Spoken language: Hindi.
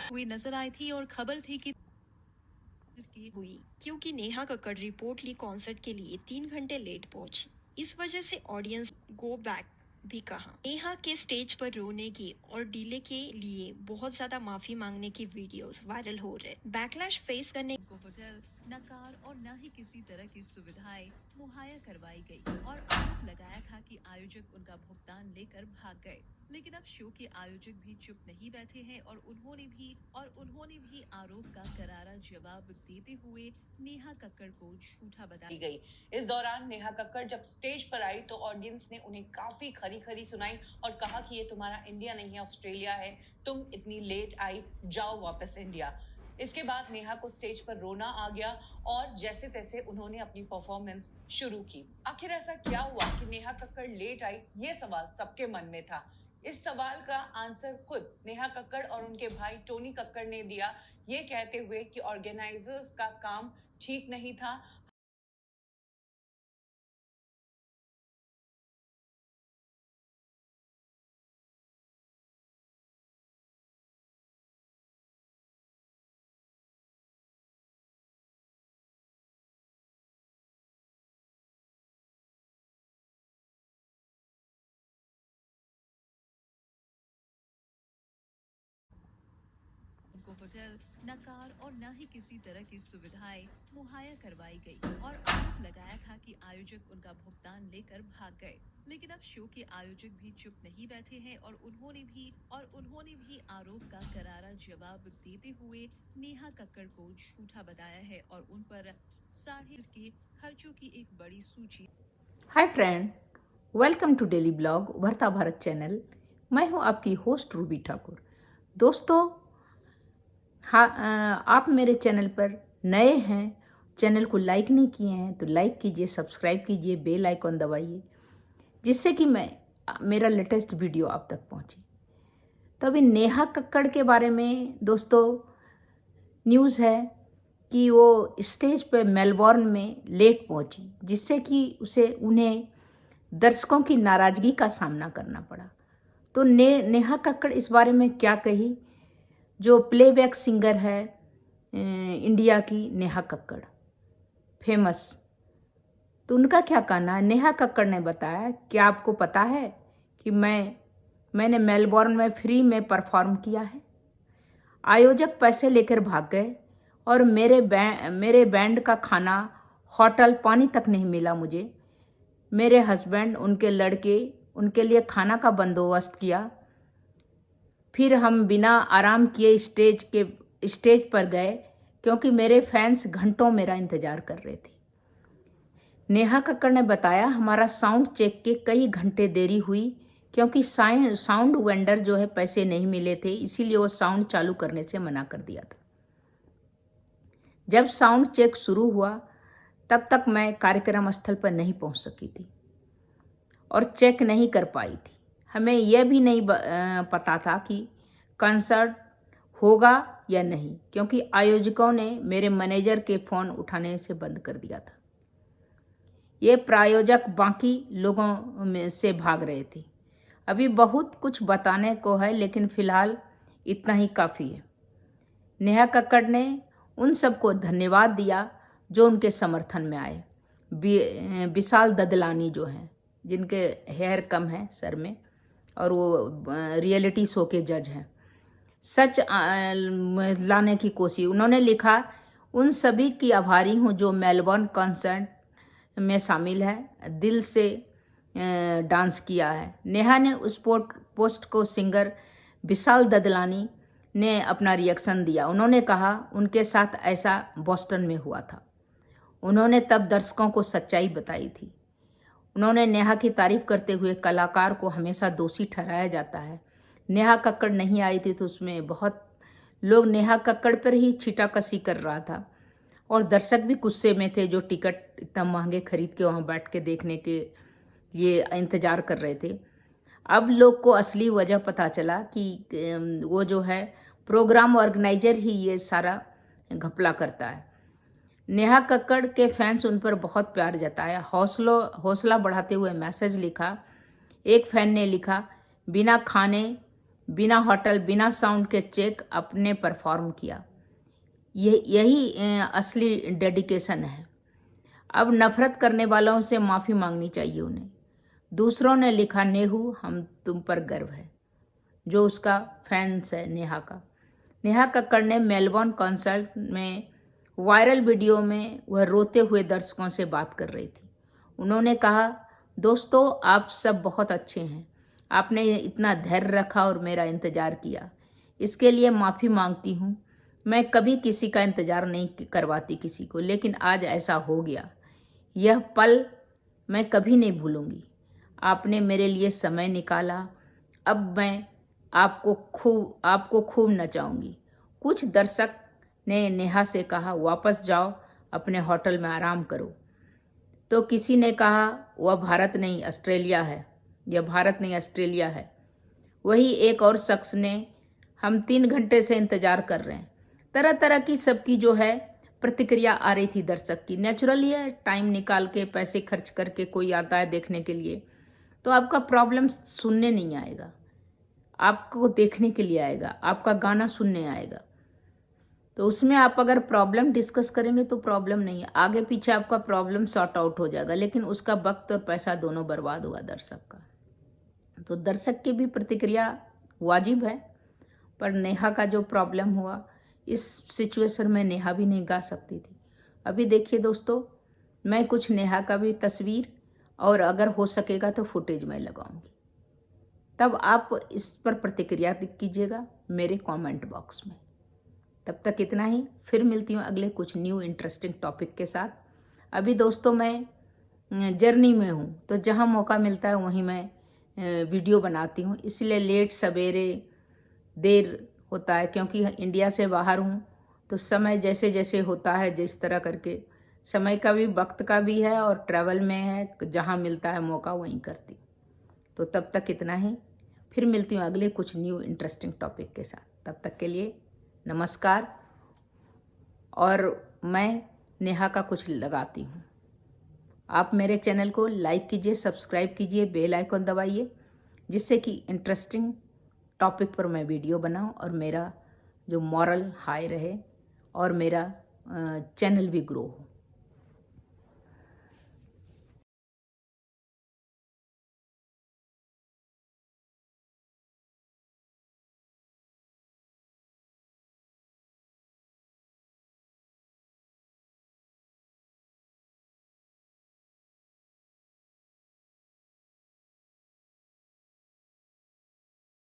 हुई नजर आई थी और खबर थी कि हुई क्योंकि नेहा कक्कड़ रिपोर्टली कॉन्सर्ट के लिए 3 घंटे लेट पहुंची। इस वजह से ऑडियंस गो बैक भी कहा। नेहा के स्टेज पर रोने की और डिले के लिए बहुत ज्यादा माफी मांगने की वीडियोस वायरल हो रहे। बैकलैश फेस करने उनको होटल न कार और न ही किसी तरह की सुविधाएं मुहैया करवाई गई और आरोप लगाया था कि आयोजक उनका भुगतान लेकर भाग गए। लेकिन अब शो के आयोजक भी चुप नहीं बैठे हैं और उन्होंने भी आरोप का करारा जवाब देते हुए नेहा कक्कड़ को झूठा बताया गई। इस दौरान नेहा कक्कड़ जब स्टेज पर आई तो ऑडियंस ने उन्हें काफी खरी खरी सुनाई और कहा कि ये तुम्हारा इंडिया नहीं है, ऑस्ट्रेलिया है, तुम इतनी लेट आई, जाओ वापस इंडिया। इसके बाद नेहा को स्टेज पर रोना आ गया और जैसे तैसे उन्होंने अपनी परफॉर्मेंस शुरू की। आखिर ऐसा क्या हुआ कि नेहा कक्कड़ लेट आई, ये सवाल सबके मन में था। इस सवाल का आंसर खुद नेहा कक्कड़ और उनके भाई टोनी कक्कड़ ने दिया, ये कहते हुए कि ऑर्गेनाइजर्स का काम ठीक नहीं था। उनको होटल न कार और न ही किसी तरह की सुविधाएं मुहैया करवाई गई और आरोप लगाया था कि आयोजक उनका भुगतान लेकर भाग गए। लेकिन अब शो के आयोजक भी चुप नहीं बैठे हैं और उन्होंने भी आरोप का करारा जवाब देते हुए नेहा कक्कड़ को झूठा बताया है और उन पर साढ़े के खर्चों की एक बड़ी सूची। Hi friend, welcome to daily blog Ubharta Bharat channel. मैं हूं आपकी होस्ट रूबी ठाकुर। दोस्तों, आप मेरे चैनल पर नए हैं, चैनल को लाइक नहीं किए हैं तो लाइक कीजिए, सब्सक्राइब कीजिए, बेल आइकॉन दबाइए, जिससे कि मेरा लेटेस्ट वीडियो आप तक पहुंचे। तो अभी नेहा कक्कड़ के बारे में दोस्तों न्यूज़ है कि वो स्टेज पे मेलबॉर्न में लेट पहुंची, जिससे कि उन्हें दर्शकों की नाराज़गी का सामना करना पड़ा। तो नेहा कक्कड़ इस बारे में क्या कही, जो प्लेबैक सिंगर है इंडिया की नेहा कक्कड़, फेमस, तो उनका क्या कहना है। नेहा कक्कड़ ने बताया कि आपको पता है कि मैंने मेलबॉर्न में फ्री में परफॉर्म किया है। आयोजक पैसे लेकर भाग गए और मेरे बैंड का खाना, होटल, पानी तक नहीं मिला मुझे। मेरे हस्बैंड, उनके लड़के, उनके लिए खाना का बंदोबस्त किया। फिर हम बिना आराम किए स्टेज पर गए क्योंकि मेरे फैंस घंटों मेरा इंतज़ार कर रहे थे। नेहा कक्कड़ ने बताया, हमारा साउंड चेक के कई घंटे देरी हुई क्योंकि साउंड वेंडर जो है पैसे नहीं मिले थे, इसीलिए वो साउंड चालू करने से मना कर दिया था। जब साउंड चेक शुरू हुआ तब तक मैं कार्यक्रम स्थल पर नहीं पहुंच सकी थी और चेक नहीं कर पाई थी। हमें यह भी नहीं पता था कि कंसर्ट होगा या नहीं, क्योंकि आयोजकों ने मेरे मैनेजर के फ़ोन उठाने से बंद कर दिया था। ये प्रायोजक बाकी लोगों में से भाग रहे थे। अभी बहुत कुछ बताने को है, लेकिन फ़िलहाल इतना ही काफ़ी है। नेहा कक्कड़ ने उन सबको धन्यवाद दिया जो उनके समर्थन में आए। विशाल ददलानी जो हैं, जिनके हेयर कम है सर में और वो रियलिटी शो के जज हैं, सच लाने की कोशिश। उन्होंने लिखा, उन सभी की आभारी हूँ जो मेलबर्न कॉन्सर्ट में शामिल है, दिल से डांस किया है। नेहा ने उस पोस्ट को सिंगर विशाल ददलानी ने अपना रिएक्शन दिया। उन्होंने कहा उनके साथ ऐसा बोस्टन में हुआ था। उन्होंने तब दर्शकों को सच्चाई बताई थी। उन्होंने नेहा की तारीफ करते हुए, कलाकार को हमेशा दोषी ठहराया जाता है। नेहा कक्कड़ नहीं आई थी तो उसमें बहुत लोग नेहा कक्कड़ पर ही छीटाकशी कर रहा था और दर्शक भी गुस्से में थे जो टिकट इतना महंगे खरीद के वहाँ बैठ के देखने के लिए इंतज़ार कर रहे थे। अब लोग को असली वजह पता चला कि वो जो है प्रोग्राम ऑर्गेनाइजर ही ये सारा घपला करता है। नेहा कक्कड़ के फैंस उन पर बहुत प्यार जताया, हौसला बढ़ाते हुए मैसेज लिखा। एक फैन ने लिखा, बिना खाने बिना होटल बिना साउंड के चेक अपने परफॉर्म किया। यही असली डेडिकेशन है। अब नफरत करने वालों से माफ़ी मांगनी चाहिए उन्हें। दूसरों ने लिखा, नेहू हम तुम पर गर्व है, जो उसका फैंस है नेहा का। नेहा कक्कड़ ने मेलबोर्न कॉन्सर्ट में वायरल वीडियो में वह रोते हुए दर्शकों से बात कर रही थी। उन्होंने कहा, दोस्तों आप सब बहुत अच्छे हैं, आपने इतना धैर्य रखा और मेरा इंतज़ार किया, इसके लिए माफ़ी मांगती हूँ। मैं कभी किसी का इंतज़ार नहीं करवाती किसी को, लेकिन आज ऐसा हो गया। यह पल मैं कभी नहीं भूलूंगी। आपने मेरे लिए समय निकाला। अब मैं आपको खूब नचाऊंगी। कुछ दर्शक ने नेहा से कहा, वापस जाओ अपने होटल में आराम करो। तो किसी ने कहा, वह भारत नहीं ऑस्ट्रेलिया है, यह भारत नहीं ऑस्ट्रेलिया है। वही एक और शख्स ने, हम 3 घंटे से इंतजार कर रहे हैं। तरह तरह की सबकी जो है प्रतिक्रिया आ रही थी दर्शक की। नेचुरली है, टाइम निकाल के पैसे खर्च करके कोई आता है देखने के लिए, तो आपका प्रॉब्लम सुनने नहीं आएगा, आपको देखने के लिए आएगा, आपका गाना सुनने आएगा। तो उसमें आप अगर प्रॉब्लम डिस्कस करेंगे तो प्रॉब्लम नहीं है, आगे पीछे आपका प्रॉब्लम सॉर्ट आउट हो जाएगा, लेकिन उसका वक्त और पैसा दोनों बर्बाद होगा दर्शक का। तो दर्शक की भी प्रतिक्रिया वाजिब है, पर नेहा का जो प्रॉब्लम हुआ, इस सिचुएशन में नेहा भी नहीं गा सकती थी। अभी देखिए दोस्तों, मैं कुछ नेहा का भी तस्वीर और अगर हो सकेगा तो फुटेज मैं लगाऊंगी, तब आप इस पर प्रतिक्रिया कीजिएगा मेरे कमेंट बॉक्स में। तब तक इतना ही, फिर मिलती हूँ अगले कुछ न्यू इंटरेस्टिंग टॉपिक के साथ। अभी दोस्तों मैं जर्नी में हूँ, तो जहाँ मौका मिलता है वहीं मैं वीडियो बनाती हूँ, इसलिए लेट सवेरे देर होता है, क्योंकि इंडिया से बाहर हूँ। तो समय जैसे जैसे होता है, जिस तरह करके समय का भी वक्त का भी है और ट्रैवल में है, जहाँ मिलता है मौका वहीं करती हूँ। तो तब तक इतना ही, फिर मिलती हूँ अगले कुछ न्यू इंटरेस्टिंग टॉपिक के साथ। तब तक के लिए नमस्कार। और मैं नेहा का कुछ लगाती हूँ। आप मेरे चैनल को लाइक कीजिए, सब्सक्राइब कीजिए, बेल आइकन दबाइए, जिससे कि इंटरेस्टिंग टॉपिक पर मैं वीडियो बनाऊं और मेरा जो मॉरल हाई रहे और मेरा चैनल भी ग्रो हो।